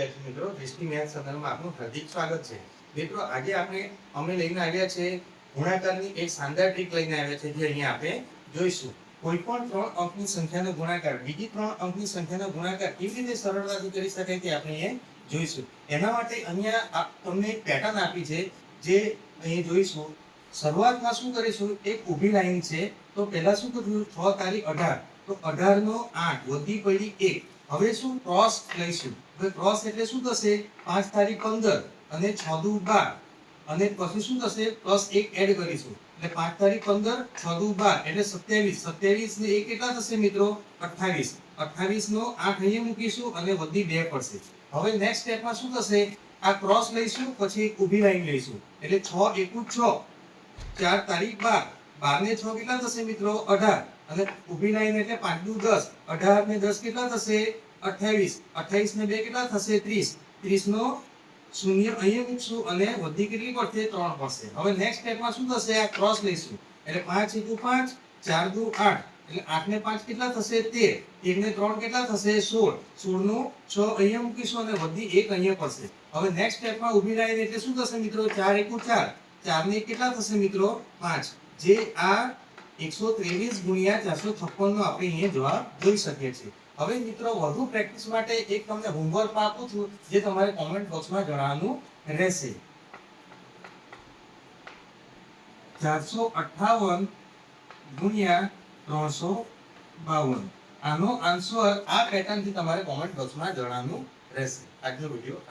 વિદ્યાર્થી મિત્રો, દૃષ્ટિ મેથ્સ ચેનલમાં આપનું હાર્દિક સ્વાગત છે। મિત્રો, આજે અમે લઈને આવ્યા છે ગુણાકારની એક શાનદાર ટ્રીક લઈને આવ્યા છે, જે અહીંયા આપણે જોઈશું। કોઈ પણ 3 અંકની સંખ્યાનો ગુણાકાર બીજી 3 અંકની સંખ્યાનો ગુણાકાર કેવી રીતે સરળતાથી કરી શકાય તે આપણે અહીંયા જોઈશું। એના માટે અહીંયા તમને એક પેટર્ન આપી છે, જે અહીં જોઈશું। શરૂઆતમાં શું કરીશું, એક ઊભી લાઈન છે, તો પહેલા શું કરીશું, 6 તારી 18, તો 18 નો 8 વધી પડી 1। હવે શું ક્રોસ લઈશું, હવે ક્રોસ એટલે શું થશે, 5 તારી 15 અને 6 દુ 12, અને પછી શું થશે, પ્લસ 1 એડ કરીશું, એટલે 5 તારી 15 6 દુ 12 એટલે 27। 27 ને 1 કેટલા થશે મિત્રો, 28। 28 નો 8 અહીંયા મૂકીશું અને વધી 2 પડશે। હવે નેક્સ્ટ સ્ટેપમાં શું થશે, આ ક્રોસ લઈશું, પછી એક ઊભી લાઈન લઈશું, એટલે 6 એકુ 6, 4 તારી 12, 12 ને 6 કેટલા થશે મિત્રો, 18, અને ઊભી લાઈન એટલે 5 દુ 10, 18 ને 10 કેટલા થશે, 28, 28 ને 2 કેટલા થશે, 30, 30 નો શૂન્ય અહીંયા મૂકશું અને વધી કેટલી પડશે, 3 પડશે। હવે નેક્સ્ટ સ્ટેપમાં શું થશે, આ ક્રોસ લઈશું, એટલે 5 એકુ 5, 4 દુ 8, એટલે 8 ને 5 કેટલા થશે, 13, 1 ને 3 કેટલા થશે, 16, 16 નો 6 અહીંયા મૂકીશું અને વધી 1 અહીંયા પડશે। હવે નેક્સ્ટ સ્ટેપમાં ઊભી લાઈન એટલે શું થશે મિત્રો, 4 એકુ 4, 4 ને કેટલા થશે મિત્રો, 5, જે આ 123 ગુણ્યા 456 નો આપણે અહીંયા જવાબ જોઈ શકીએ છીએ। હવે મિત્રો, વધુ પ્રેક્ટિસ માટે એક તમને હોમવર્ક આપું છું, જે તમારે કોમેન્ટ બોક્સમાં જણાવવાનું રહેશે। 458 ગુણ્યા 352, આનો આન્સર આ પેટર્નથી તમારે કોમેન્ટ બોક્સમાં જણાવવાનું રહેશે। આજનો વિડિયો